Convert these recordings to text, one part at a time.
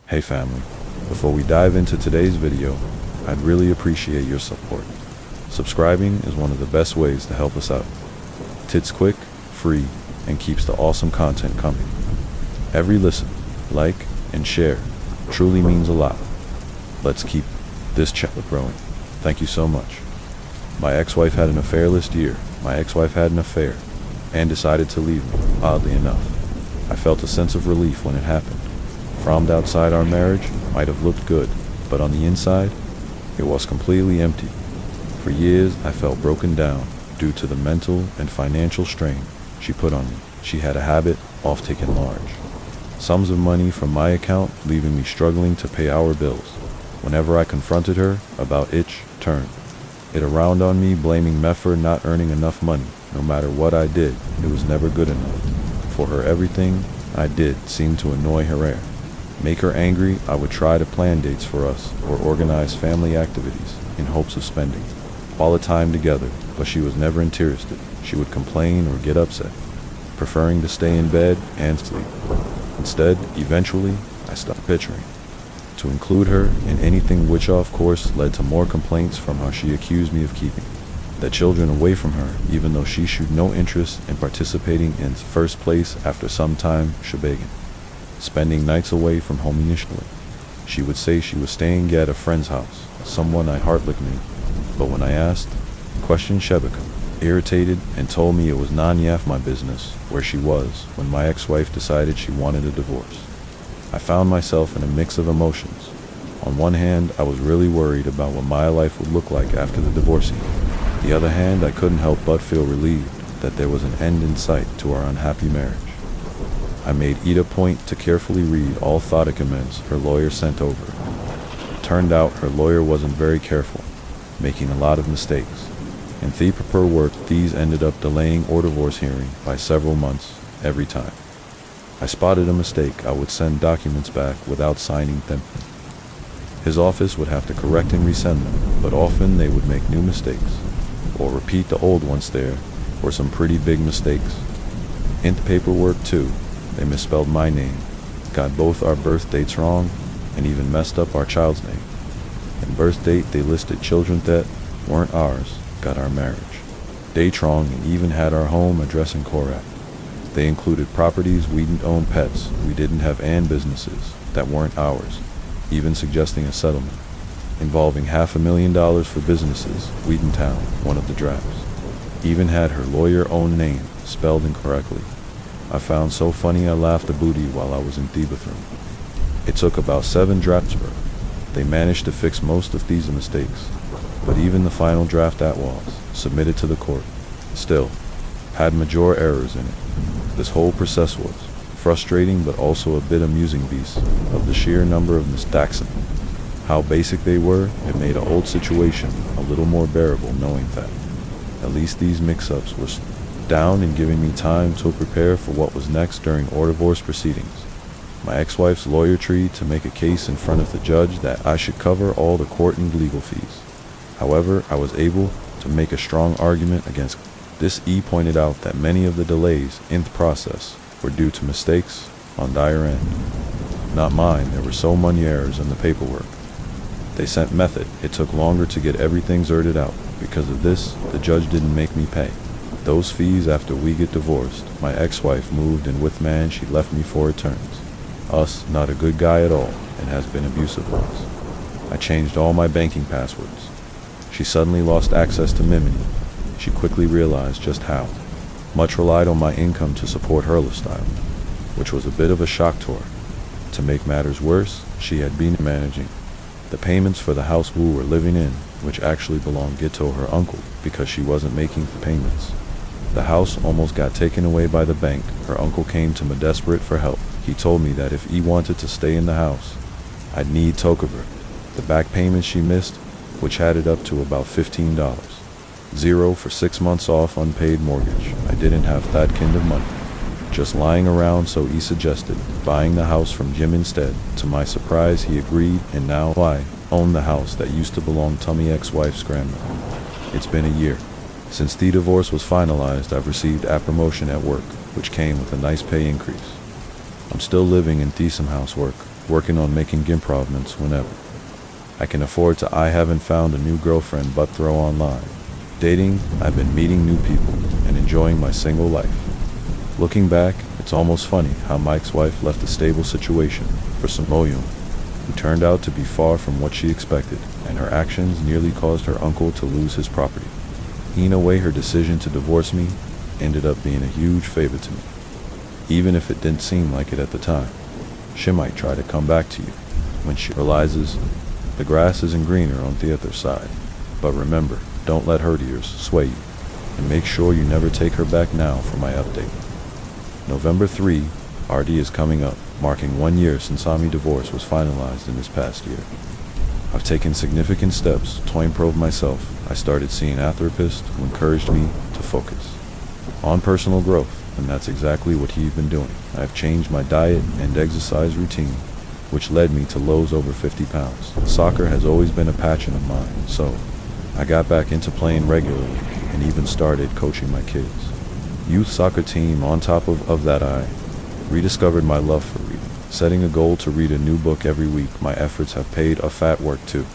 Hey family, before we dive into today's video, I'd really appreciate your support. Subscribing is one of the best ways to help us out. It's quick, free, and keeps the awesome content coming. Every listen, like, and share truly means a lot. Let's keep this channel growing. Thank you so much. My ex-wife had an affairless year. My ex-wife had an affair and decided to leave me, oddly enough. I felt a sense of relief when it happened. From outside, our marriage might have looked good, but on the inside, it was completely empty. For years, I felt broken down due to the mental and financial strain she put on me. She had a habit of taking large sums of money from my account, leaving me struggling to pay our bills. Whenever I confronted her about it, turned it around on me, blaming me for not earning enough money. No matter what I did, it was never good enough. For her, everything I did seemed to annoy her. Make her angry, I would try to plan dates for us or organize family activities in hopes of spending all the time together, but she was never interested. She would complain or get upset, preferring to stay in bed and sleep. Instead, eventually, I stopped picturing to include her in anything, which of course led to more complaints from how she accused me of keeping the children away from her, even though she showed no interest in participating in first place. After some time, shebegging, spending nights away from home initially. She would say she was staying at a friend's house, someone I hardly knew. But when I asked, questioned Shebeka, irritated, and told me it was none of my business where she was when my ex-wife decided she wanted a divorce. I found myself in a mix of emotions. On one hand, I was really worried about what my life would look like after the divorcing. The other hand, I couldn't help but feel relieved that there was an end in sight to our unhappy marriage. I made it a point to carefully read all documents her lawyer sent over. It turned out her lawyer wasn't very careful, making a lot of mistakes. In the paperwork, these ended up delaying our divorce hearing by several months every time I spotted a mistake. I would send documents back without signing them. His office would have to correct and resend them, but often they would make new mistakes or repeat the old ones. There were some pretty big mistakes. In the paperwork too, they misspelled my name, got both our birth dates wrong, and even messed up our child's name. In birth date, they listed children that weren't ours, got our marriage date wrong, and even had our home address incorrect. They included properties we didn't own, pets we didn't have, and businesses that weren't ours, even suggesting a settlement involving $500,000 for businesses we didn't have. One of the drafts even had her lawyer own name spelled incorrectly. I found so funny I laughed a booty while I was in the bathroom. It took about 7 drafts. They managed to fix most of these mistakes, but even the final draft that was submitted to the court still had major errors in it. This whole process was frustrating, but also a bit amusing beast of the sheer number of mistakes. How basic they were, it made an old situation a little more bearable, knowing that at least these mix-ups were down and giving me time to prepare for what was next during our divorce proceedings. My ex-wife's lawyer tried to make a case in front of the judge that I should cover all the court and legal fees. However, I was able to make a strong argument against this. He pointed out that many of the delays in the process were due to mistakes on their end, not mine. There were so many errors in the paperwork they sent method. It took longer to get everything sorted out. Because of this, the judge didn't make me pay those fees after we get divorced. My ex-wife moved in with man. She left me for returns. Us, not a good guy at all, and has been abusive once. I changed all my banking passwords. She suddenly lost access to Mimini. She quickly realized just how much relied on my income to support her lifestyle, which was a bit of a shock to her. To make matters worse, she had been managing the payments for the house we were living in, which actually belonged to her uncle, because she wasn't making the payments. The house almost got taken away by the bank. Her uncle came to me desperate for help. He told me that if he wanted to stay in the house, I'd need to cover the back payments she missed, which added up to about $15. Zero for 6 months off unpaid mortgage. I didn't have that kind of money just lying around, so he suggested buying the house from Jim instead. To my surprise, he agreed, and now I own the house that used to belong to my ex-wife's grandmother. It's been a year since the divorce was finalized. I've received a promotion at work, which came with a nice pay increase. I'm still living in decent housework, working on making improvements whenever I can afford to. I haven't found a new girlfriend but throw online. Dating, I've been meeting new people and enjoying my single life. Looking back, it's almost funny how Mike's wife left a stable situation for some Moyum, who turned out to be far from what she expected, and her actions nearly caused her uncle to lose his property. In a way, her decision to divorce me ended up being a huge favor to me. Even if it didn't seem like it at the time, she might try to come back to you when she realizes the grass isn't greener on the other side. But remember, don't let her tears sway you, and make sure you never take her back now for my update. November 3, RD is coming up, marking 1 year since Ami divorce was finalized in this past year. I've taken significant steps to improve myself. I started seeing a therapist who encouraged me to focus on personal growth, and that's exactly what he's been doing. I've changed my diet and exercise routine, which led me to lose over 50 pounds. Soccer has always been a passion of mine, so I got back into playing regularly and even started coaching my kids' youth soccer team. On top of that, I rediscovered my love for reading. Setting a goal to read a new book every week, my efforts have paid off at work too.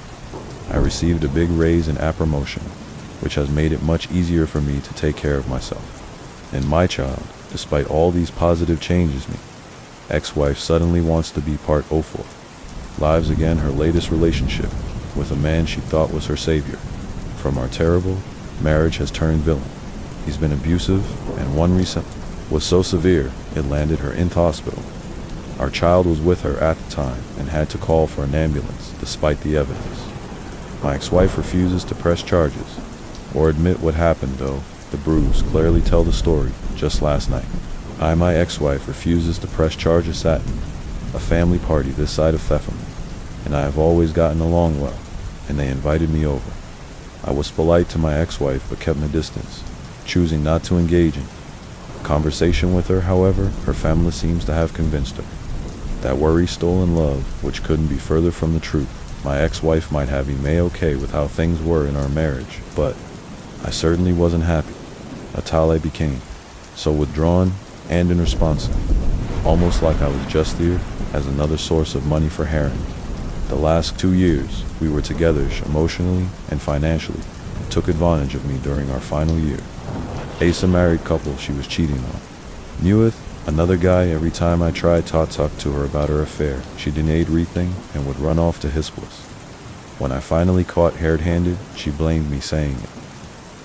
I received a big raise and a promotion, which has made it much easier for me to take care of myself and my child. Despite all these positive changes, me ex-wife suddenly wants to be part 04. Lives again her latest relationship with a man she thought was her savior. From our terrible marriage has turned villain. He's been abusive, and one recent was so severe it landed her in the hospital. Our child was with her at the time and had to call for an ambulance despite the evidence. My ex-wife refuses to press charges or admit what happened, though the bruise clearly tell the story just last night. My ex-wife refuses to press charges at a family party this side of Pfeffam, and I have always gotten along well, and they invited me over. I was polite to my ex-wife but kept my distance, choosing not to engage in conversation with her. However, her family seems to have convinced her that worry stolen love, which couldn't be further from the truth. My ex-wife might have been okay with how things were in our marriage, but I certainly wasn't happy. Atale became so withdrawn and unresponsive, almost like I was just there as another source of money for Heron. The last 2 years we were together emotionally and financially, took advantage of me during our final year. Ace, a married couple she was cheating on. Neweth, another guy. Every time I tried to talk to her about her affair, she denied everything and would run off to Hisplis. When I finally caught red-handed, she blamed me, saying it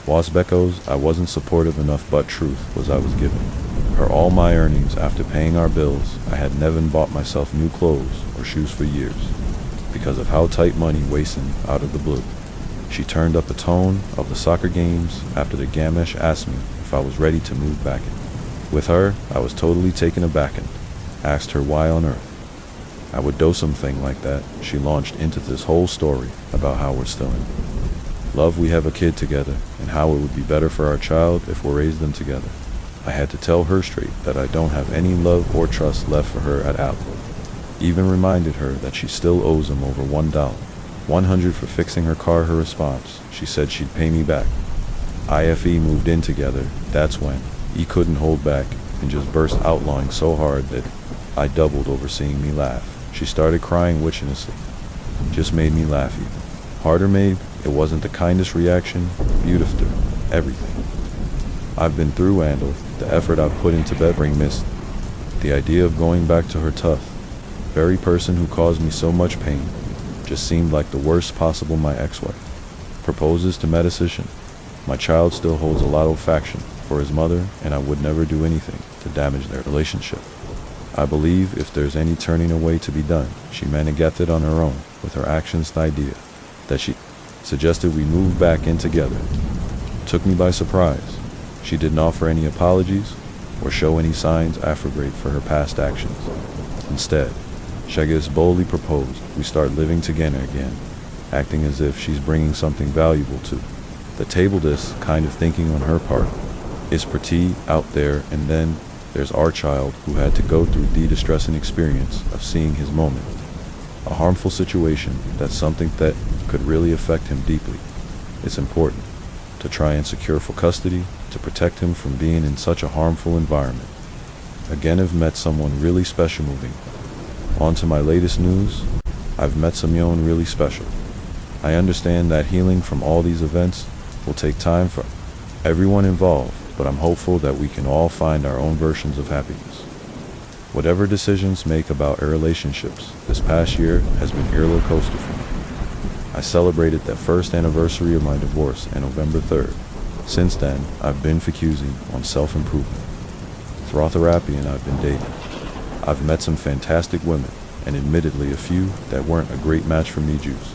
was because I wasn't supportive enough, but truth was I was giving her all my earnings. After paying our bills, I had never bought myself new clothes or shoes for years because of how tight money wasted out of the blue. She turned up the tone of the soccer games after the Gamesh asked me if I was ready to move back in. With her, I was totally taken aback and asked her why on earth I would do something like that. She launched into this whole story about how we're still in love, we have a kid together, and how it would be better for our child if we raised them together. I had to tell her straight that I don't have any love or trust left for her at all. Even reminded her that she still owes him over $100 for fixing her car. Her response, she said she'd pay me back. IFE moved in together. That's when he couldn't hold back and just burst out laughing so hard that I doubled over seeing me laugh. She started crying witchinously. Just made me laugh even harder. Maybe it wasn't the kindest reaction. Beautiful, everything I've been through and the effort I've put into bed bring mist. The idea of going back to her tough, very person who caused me so much pain just seemed like the worst possible. My ex-wife proposes to medicine. My child still holds a lot of affection for his mother, and I would never do anything to damage their relationship. I believe if there's any turning away to be done, she managed to get it on her own with her actions. The idea that she suggested we move back in together took me by surprise. She didn't offer any apologies or show any signs of regret for her past actions. Instead, Shagas boldly proposed we start living together again, acting as if she's bringing something valuable to the table. This kind of thinking on her part is pretty out there. And then there's our child, who had to go through the distressing experience of seeing his moment a harmful situation. That's something that could really affect him deeply. It's important to try and secure for custody to protect him from being in such a harmful environment. Again, I've met someone really special moving On to my latest news. I've met someone really special. I understand that healing from all these events will take time for everyone involved, but I'm hopeful that we can all find our own versions of happiness. Whatever decisions make about our relationships, this past year has been a roller coaster for me. I celebrated the first anniversary of my divorce on November 3rd. Since then, I've been focusing on self-improvement. Through therapy and I've been dating. I've met some fantastic women, and admittedly a few that weren't a great match for me Jews.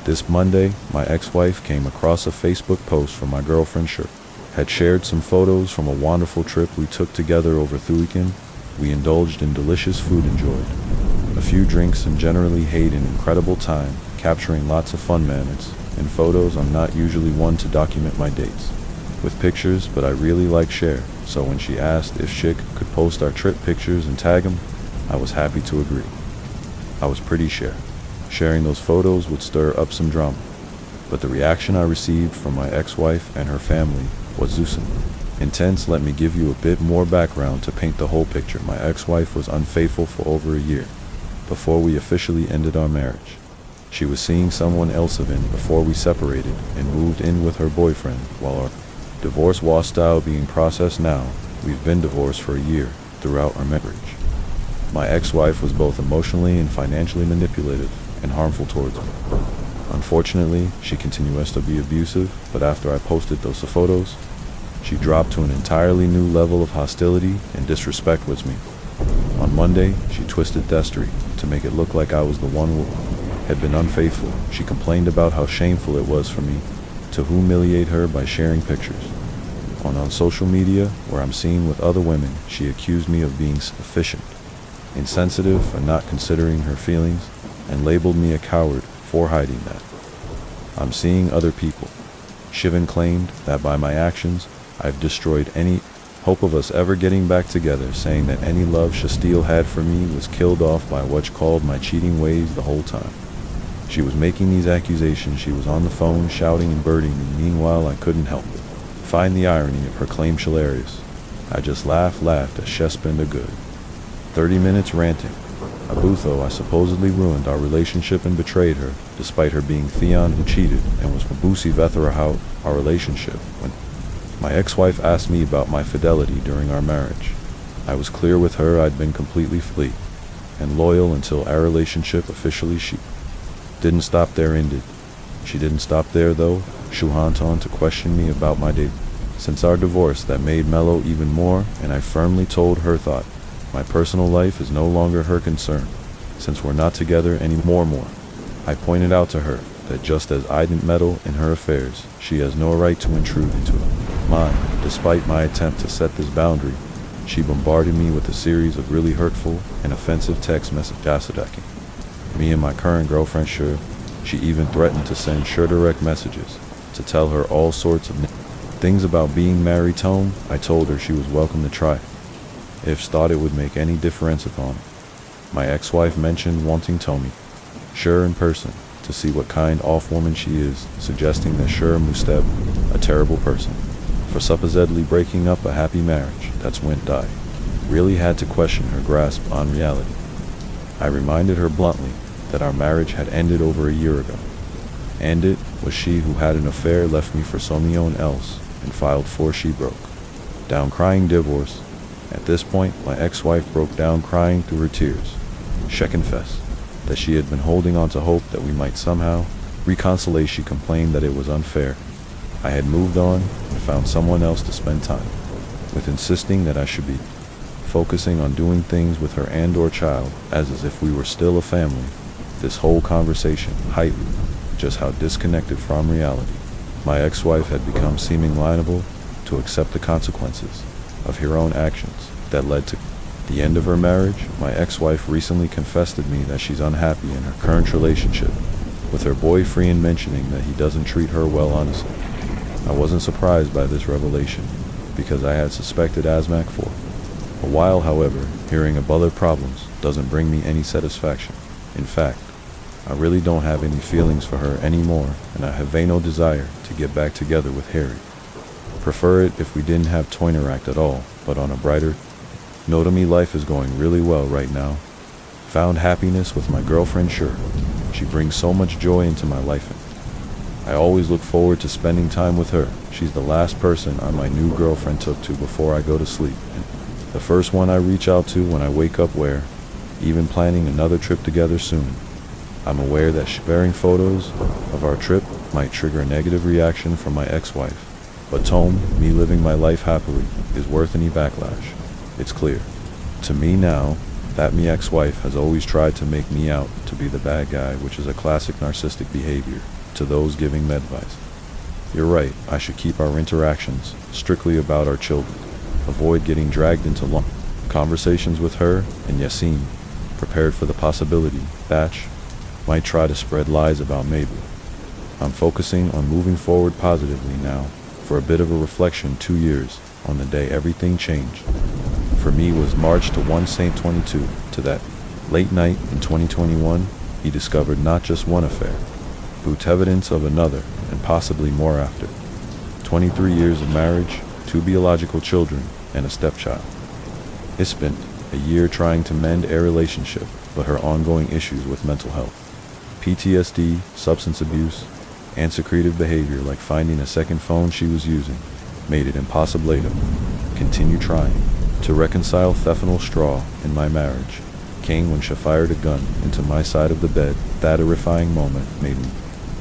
This Monday, my ex-wife came across a Facebook post from my girlfriend Sher. Had shared some photos from a wonderful trip we took together over the weekend. We indulged in delicious food enjoyed, a few drinks, and generally had an incredible time, capturing lots of fun moments and photos. I'm not usually one to document my dates with pictures, but I really like Cher, so when she asked if Chick could post our trip pictures and tag them, I was happy to agree. I was pretty sure sharing those photos would stir up some drama, but the reaction I received from my ex-wife and her family was intense. Let me give you a bit more background to paint the whole picture. My ex-wife was unfaithful for over a year before we officially ended our marriage. She was seeing someone else before we separated and moved in with her boyfriend while our divorce was still being processed. Now, we've been divorced for a year throughout our marriage. My ex-wife was both emotionally and financially manipulative and harmful towards me. Unfortunately, she continues to be abusive, but after I posted those photos, she dropped to an entirely new level of hostility and disrespect with me. On Monday, she twisted destiny to make it look like I was the one who had been unfaithful. She complained about how shameful it was for me to humiliate her by sharing pictures. On social media, where I'm seen with other women, she accused me of being efficient, insensitive, and not considering her feelings, and labeled me a coward for hiding that. I'm seeing other people. Shivan claimed that by my actions, I've destroyed any hope of us ever getting back together, saying that any love she still had for me was killed off by what she called my cheating ways the whole time. She was making these accusations. She was on the phone shouting and birding me. Meanwhile, I couldn't help it. Find the irony of her claim hilarious. I just laughed as she spent a good 30 minutes ranting. Abutho, I supposedly ruined our relationship and betrayed her, despite her being Theon who cheated and was Mabusi Vetherahout our relationship. When my ex-wife asked me about my fidelity during our marriage, I was clear with her I'd been completely free and loyal until our relationship officially she didn't stop there ended. She didn't stop there though. She went on to question me about my date. Since our divorce, that made Mello even more, and I firmly told her thought. My personal life is no longer her concern, since we're not together anymore. I pointed out to her that just as I didn't meddle in her affairs, she has no right to intrude into mine. Despite my attempt to set this boundary, she bombarded me with a series of really hurtful and offensive text messages. Me and my current girlfriend Sher, she even threatened to send Sher direct messages to tell her all sorts of things about being married home. I told her she was welcome to try if thought it would make any difference upon it. My ex-wife mentioned wanting Tommy Sher in person to see what kind of woman she is, suggesting that Sher must be a terrible person for supposedly breaking up a happy marriage that's went die. Really had to question her grasp on reality. I reminded her bluntly that our marriage had ended over a year ago, and it was she who had an affair, left me for someone else, and filed for she broke down crying divorce. At this point, my ex-wife broke down crying through her tears. She confessed that she had been holding on to hope that we might somehow reconcile. She complained that it was unfair. I had moved on and found someone else to spend time with, insisting that I should be focusing on doing things with her and or child as if we were still a family. This whole conversation heightened just how disconnected from reality my ex-wife had become, seeming liable to accept the consequences of her own actions that led to the end of her marriage. My ex-wife recently confessed to me that she's unhappy in her current relationship with her boyfriend, mentioning that he doesn't treat her well. Honestly, I wasn't surprised by this revelation because I had suspected Asmac for a while. However, hearing of other problems doesn't bring me any satisfaction. In fact, I really don't have any feelings for her anymore, and I have no desire to get back together with Harry. Prefer it if we didn't have to interact at all, but on a brighter note, me life is going really well right now. Found happiness with my girlfriend, sure. She brings so much joy into my life. I always look forward to spending time with her. She's the last person my new girlfriend took to before I go to sleep. And the first one I reach out to when I wake up, where even planning another trip together soon. I'm aware that sharing photos of our trip might trigger a negative reaction from my ex-wife. But Tome, me living my life happily, is worth any backlash. It's clear to me now that me ex-wife has always tried to make me out to be the bad guy, which is a classic narcissistic behavior to those giving me advice. You're right, I should keep our interactions strictly about our children. Avoid getting dragged into long conversations with her and Yassine, prepared for the possibility Thatch might try to spread lies about Mabel. I'm focusing on moving forward positively now. For a bit of a reflection, 2 years on the day everything changed. For me was March to 1 Saint 22, to that late night in 2021, he discovered not just one affair, but evidence of another, and possibly more after. 23 years of marriage, 2 biological children, and a stepchild. It spent a year trying to mend a relationship, but her ongoing issues with mental health, PTSD, substance abuse, and secretive behavior like finding a second phone she was using, made it impossible to continue trying. To reconcile the final straw in my marriage came when she fired a gun into my side of the bed. That horrifying moment made me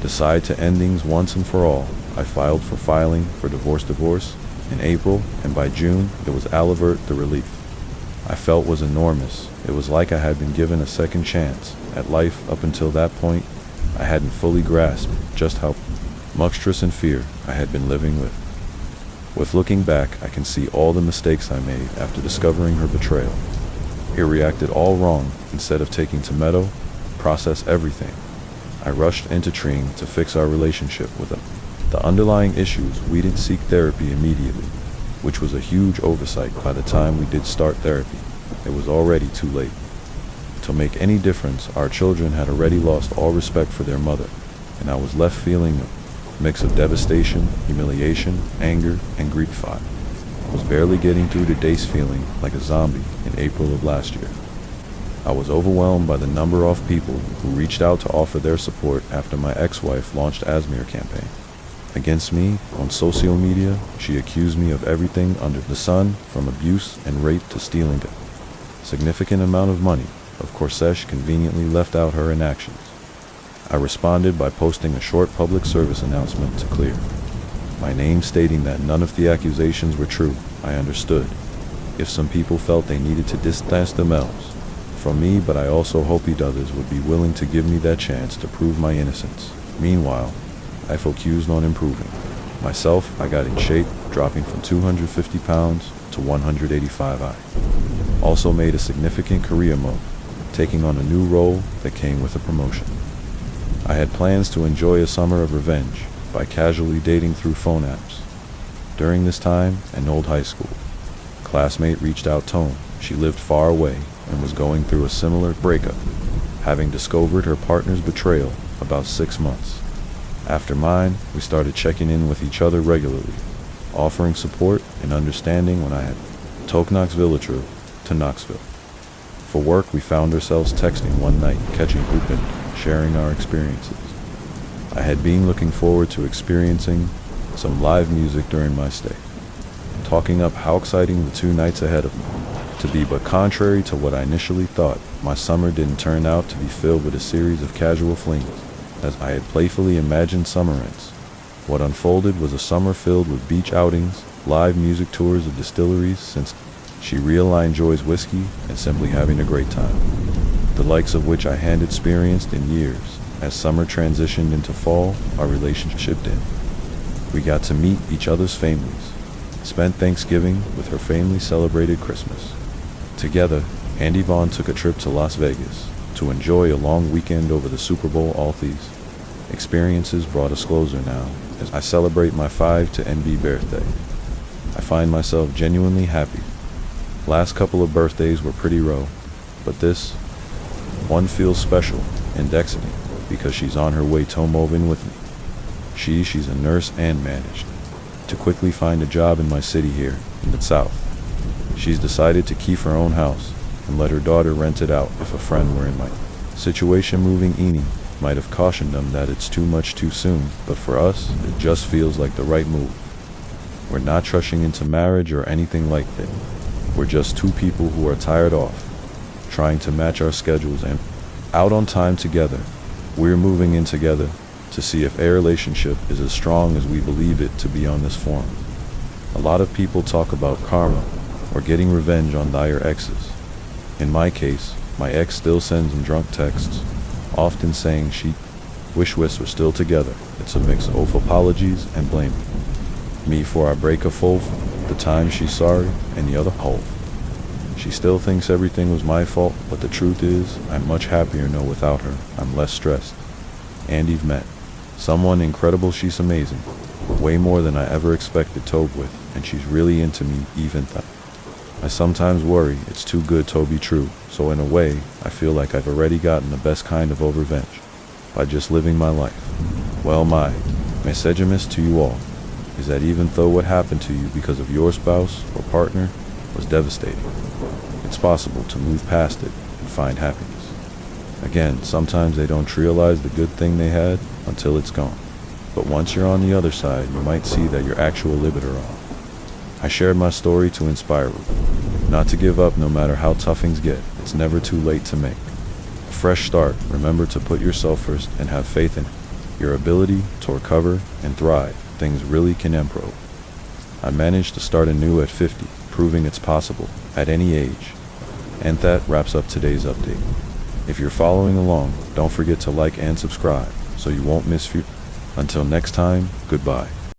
decide to end things once and for all. I filed for divorce in April, and by June it was Alivert. The relief I felt was enormous. It was like I had been given a second chance at life. Up until that point, I hadn't fully grasped just how much stress and fear I had been living with. With looking back, I can see all the mistakes I made after discovering her betrayal. I reacted all wrong. Instead of taking to process everything, I rushed into trying to fix our relationship with them. The underlying issues, we didn't seek therapy immediately, which was a huge oversight. By the time we did start therapy, it was already too late to make any difference. Our children had already lost all respect for their mother, and I was left feeling a mix of devastation, humiliation, anger, and grief. I was barely getting through the days, feeling like a zombie in April of last year. I was overwhelmed by the number of people who reached out to offer their support after my ex-wife launched Asmir campaign against me on social media. She accused me of everything under the sun, from abuse and rape to stealing a significant amount of money. Of course, she conveniently left out her inactions. I responded by posting a short public service announcement to clear my name, stating that none of the accusations were true. I understood if some people felt they needed to distance themselves from me, but I also hoped others would be willing to give me that chance to prove my innocence. Meanwhile, I focused on improving myself. I got in shape, dropping from 250 pounds to 185. I also made a significant career move, taking on a new role that came with a promotion. I had plans to enjoy a summer of revenge by casually dating through phone apps. During this time, an old high school classmate reached out to me. She lived far away and was going through a similar breakup, having discovered her partner's betrayal about 6 months after mine. We started checking in with each other regularly, offering support and understanding when I had took Knoxville to Knoxville. For work, we found ourselves texting one night, catching up and sharing our experiences. I had been looking forward to experiencing some live music during my stay, talking up how exciting the 2 nights ahead of me to be, but contrary to what I initially thought, my summer didn't turn out to be filled with a series of casual flings, as I had playfully imagined summer ends. What unfolded was a summer filled with beach outings, live music tours of distilleries, since she realigned Joy's whiskey, and simply having a great time, the likes of which I hadn't experienced in years. As summer transitioned into fall, our relationship did. We got to meet each other's families, spent Thanksgiving with her family, celebrated Christmas together, and Yvonne took a trip to Las Vegas to enjoy a long weekend over the Super Bowl. All these experiences brought us closer now as I celebrate my 5 to NB birthday. I find myself genuinely happy. Last couple of birthdays were pretty rough, but this one feels special and Dexity because she's on her way to move in with me. She's a nurse and managed to quickly find a job in my city here in the South. She's decided to keep her own house and let her daughter rent it out if a friend were in my situation. Moving Eni might have cautioned them that it's too much too soon, but for us, it just feels like the right move. We're not rushing into marriage or anything like that. We're just two people who are tired off, trying to match our schedules and out on time together. We're moving in together to see if a relationship is as strong as we believe it to be on this forum. A lot of people talk about karma or getting revenge on their exes. In my case, my ex still sends me drunk texts, often saying she wish we're still together. It's a mix of apologies and blaming me for our break of fault, the time she's sorry, and the other half. She still thinks everything was my fault, but the truth is, I'm much happier now without her. I'm less stressed. And you've met someone incredible. She's amazing. Way more than I ever expected to with, and she's really into me even though I sometimes worry it's too good to be true. So in a way, I feel like I've already gotten the best kind of revenge by just living my life. Well, my message to you all is that even though what happened to you because of your spouse or partner was devastating, it's possible to move past it and find happiness. Again, sometimes they don't realize the good thing they had until it's gone. But once you're on the other side, you might see that your actual libido off. I shared my story to inspire you, not to give up no matter how tough things get. It's never too late to make a fresh start. Remember to put yourself first and have faith in your ability to recover and thrive. Things really can improve. I managed to start anew at 50, proving it's possible at any age. And that wraps up today's update. If you're following along, don't forget to like and subscribe so you won't miss future. Until next time, goodbye.